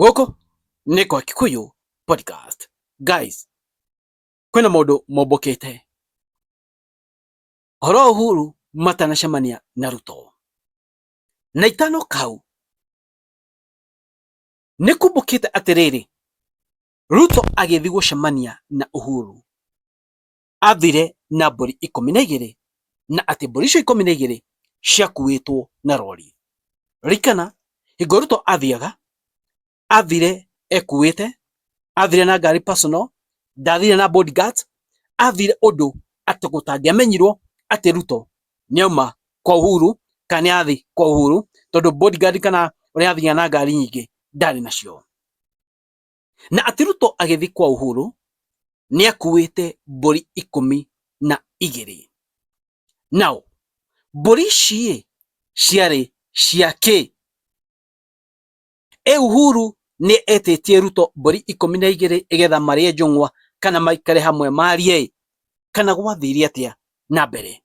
Gũkũ nĩ kwa Kikuyu podcast. Guys, kwĩna mũndũ mombũkĩte. Horo Uhuru matanacemania na Ruto. Na itano kau nĩ kumbũkĩte atĩrĩrĩ, Ruto agĩthiĩ gũcemania na Uhuru athire na mbũri 12 na atĩ mbũri icio 12 ciakuĩtwo na rori. Rikana hingo Ruto athiaga athire ekuĩte, athire na ngari personal, ndathire na bodyguards, athire ũndũ atĩ gũtangĩamenyirwo atĩ Ruto nĩauma kwa Uhuru kana nĩathiĩ kwa Uhuru, tondũ bodyguard kana ũrĩa athiaga na ngari nyingĩ ndarĩ nacio. Na atĩ Ruto agĩthiĩ kwa Uhuru nĩakuĩte mbũri 12. Now, mbũri ici ciarĩ ciake. Uhuru nĩ etĩtie Ruto mbũri 12 igetha marĩe njũng'wa kana maikare hamwe marie, kana gwathire atĩa na mbere.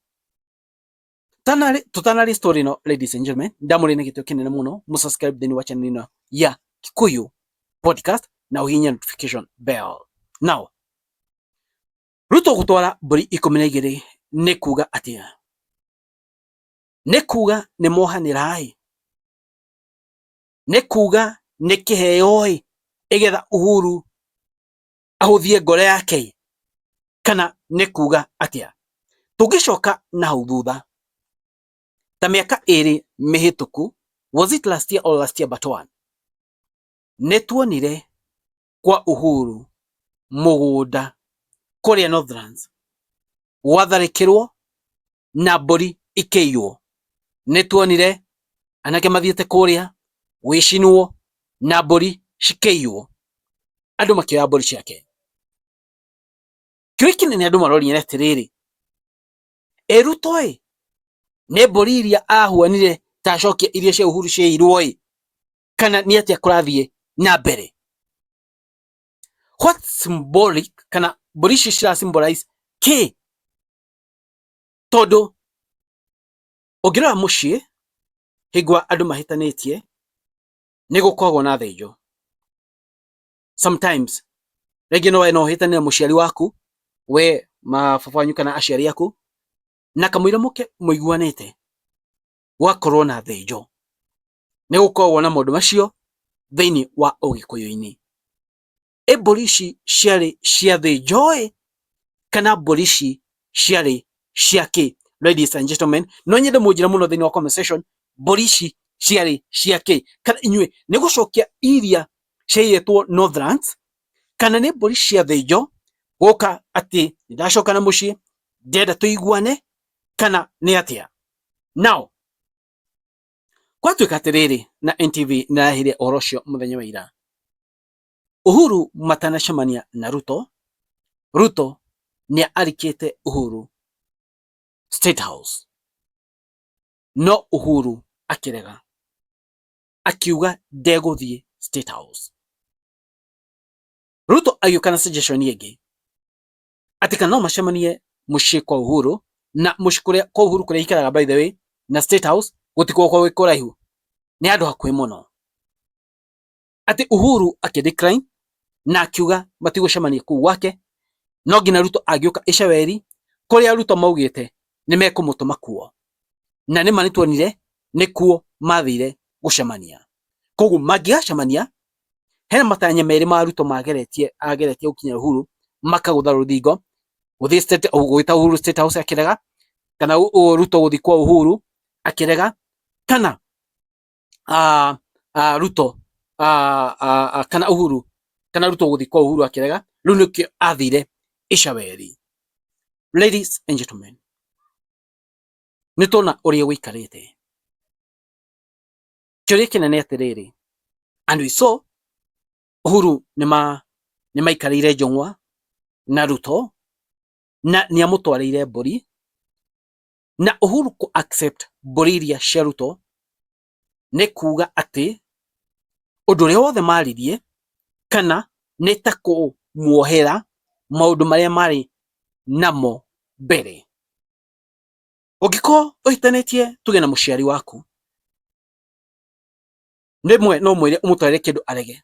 Tũtanarĩ story no, ladies and gentlemen, ndamũrĩ na gĩtĩo kĩnene mũno, mũsubscribe thĩinĩ wa channel ĩno ya Kikuyu podcast na ũhihinye notification bell. Now, Ruto gũtwara mbũri 12 nĩ kuga atĩa? Nĩ kuga nĩ mohanĩra nĩ kuga nĩ kĩheo igetha Uhuru ahũthie ngoro yake, kana nĩ kuga atĩa? Tũngĩcoka na hau thutha ta mĩaka 2 mĩhĩtũku, was it last year or last year but one, nĩ tuonire kwa Uhuru mũgũnda kũrĩa Northlands gwatharĩkĩrwo na mbũri ikĩiywo. Nĩ tuonire anake mathiĩte kũrĩa gwĩcinwo na mbũri cikĩiywo, andũ makĩoya mbũri ciake. Kĩoĩ kĩnene andũ marorire atĩrĩrĩ, Ruto nĩ mbũri iria ahuanire ta acokia iria cia Uhuru ciairwo kana nĩ atĩa kũrathiĩ na mbere? What symbolic kana mbũri ici cira symbolize kĩ? Tondũ ũngĩrora mũciĩ hingo andũ mahĩtanĩtie nĩ gũkoragwo na thĩnjo. Sometimes rĩngĩ no ũhĩtanie na mũciari waku, we baba wanyu kana aciari aku, na kamũira mũiguanĩte gwakorwo na thĩnjo. Nĩ gũkoragwo na maũndũ macio thĩinĩ wa Ũgĩkũyũ-inĩ. Mbũri ici ciarĩ cia thĩnjo kana mbũri ici ciarĩ ciake? Ladies and gentlemen, no nyende mũnjĩre mũno thĩinĩ wa comment section, mbũri ici ciarĩ ciake? Kana inyuĩ nĩ gũcokia iria ciaiyĩtwo Northlands, kana nĩ mbũri cia thĩnjo gũka atĩ nĩndacoka na mũciĩ ndĩrenda tũiguane, kana nĩ atĩa? Now, gwatuĩka atĩrĩrĩ na NTV nĩrahire ũhoro ũcio mũthenya wa ira, Uhuru matanacemania na Ruto, Ruto nĩ arikĩte Uhuru State House, no Uhuru akĩrega, akiuga ndegũthiĩ State House. Ruto agĩũka na suggestion ĩngĩ atĩ kana no macemanie mũciĩ kwa Uhuru, na mũciĩ kũrĩa kwa Uhuru kũrĩa aikaraga by the way na State House gũtikoragwo gwĩ kũraihu, nĩ handũ hakuhĩ mũno. Atĩ Uhuru akĩdecline na akiuga matigũcemania kũu gwake, no nginya Ruto agĩũka Icaweri kũrĩa Ruto maugĩte nĩ mekũmũtũma kuo, na nĩma nĩtuonire nĩkuo mathire gũcemania. Koguo mangĩgacemania, hena matanya merĩ ma Ruto ageretie gũkinya Uhuru, makagũtha rũthingo gwĩta Uhuru State House akĩrega, kana Ruto gũthiĩ kwa Uhuru akĩrega, kana Ruto kana Uhuru kana Ruto gũthiĩ kwa Uhuru akĩrega. Rĩu nĩkĩo athire Icaweri. Ladies and gentlemen, nĩtuona ũrĩa gũikarĩte. Kĩũria kĩnene atĩrĩrĩ, and we saw Uhuru nĩmaikarĩire njũng'wa na Ruto na nĩamũtwarĩire mbũri, na Uhuru accept mbũri iria cia Ruto nĩ kuga atĩ ũndũ ũrĩa wothe maririe kana nĩ ta kũmuohera maũndũ marĩa marĩ namo mbere. Ũngĩkorwo ũhitanĩtie tuge na mũciari waku, rĩmwe no mwĩre ũmũtwarĩre kĩndũ arege,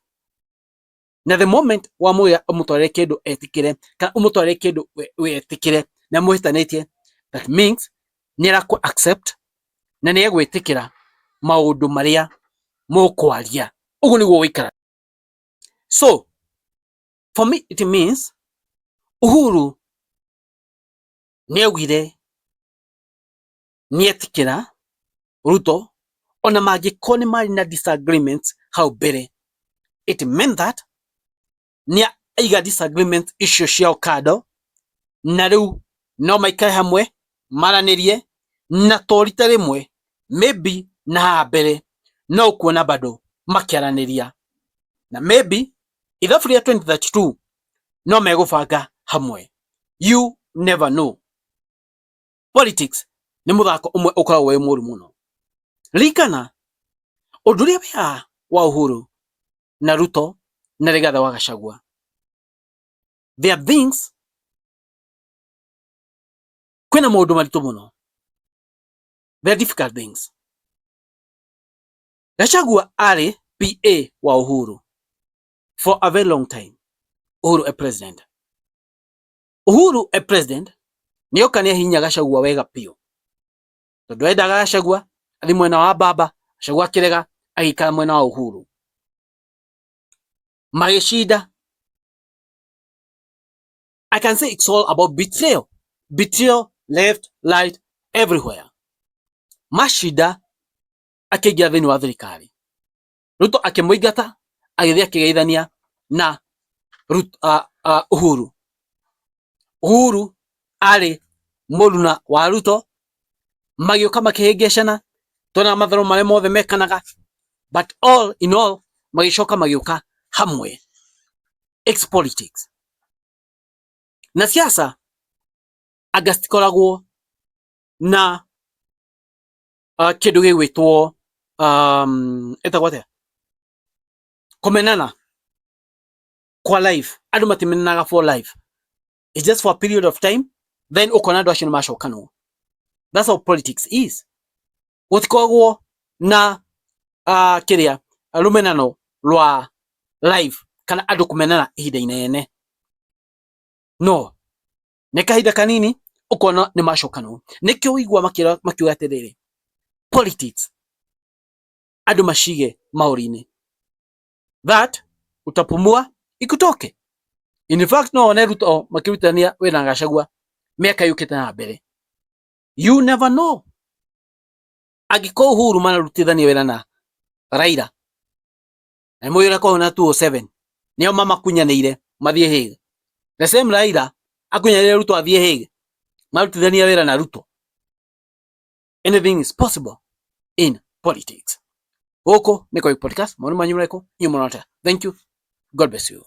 na the moment wa muya umutware kindu etikire kana umutware kindu we etikire na muhitanitie, that means ni araku accept na ni egwitikira maundu maria mukwaria. Ugu niguo wikara. So for me it means Uhuru ni augire ni etikira Ruto ona mangikorwo ni mari na disagreements hau mbere. It meant that ni aiga disagreement icio ciao kando, na riu no maikare hamwe maranirie na torita rimwe maybe na mbere no kuona bado makiaraniria, na maybe ithabu ria 2032 no megubanga hamwe. You never know. Politics ni muthako umwe ukoragwo wi muru muno. Ririkana undu uria wia wa Uhuru na Ruto na Rigathi wa Gachagua. There are things, kwina maundu maritu muno. There are difficult things. Gachagua ari PA wa Uhuru for a very long time. Uhuru a president. Uhuru a president ni okania hinya Gachagua wega pio. Tondu endaga Gachagua athi mwena wa baba, Gachagua kirega agikara mwena wa Uhuru. Magicida. I can say it's all about betrayal. Betrayal left, right, everywhere. Mashida akiingia thini wa thirikari. Ruto akimuingata agithii akigeithania na Uhuru. Uhuru ari muruna wa Ruto, magioka makihingicana, tona matharo maria mothe mekanaga, but all in all magicoka magioka hamwe. It's politics. Na siasa agastikoragwo na kindu gigwitwo etagwo atia kumenana kwa life. Andu matimenanaga for life. It's just for a period of time, then ukona andu acio nimacokano. That's how politics is. Gutikoragwo na kiria rumenano rwa life kana andu kumenana ihinda inene. No, ni kahinda kanini ukona nimacokano. Nikio wigua makiuga atiriri, politics andu mashige mauri-ini, that utapumua ikutoke. In fact no one Ruto makirutania wina Gachagua miaka yukite na mbere. You never know. Agiko Uhuru manarutithania wira na Raila na moyira ko na 207 nio mama kunyanire mathie Hague. The same Raila akunyanire Ruto athie Hague, marutithania wira na Ruto. Anything is possible in politics. Oko niko podcast maoni manyu mreko nyumo nota. Thank you. God bless you.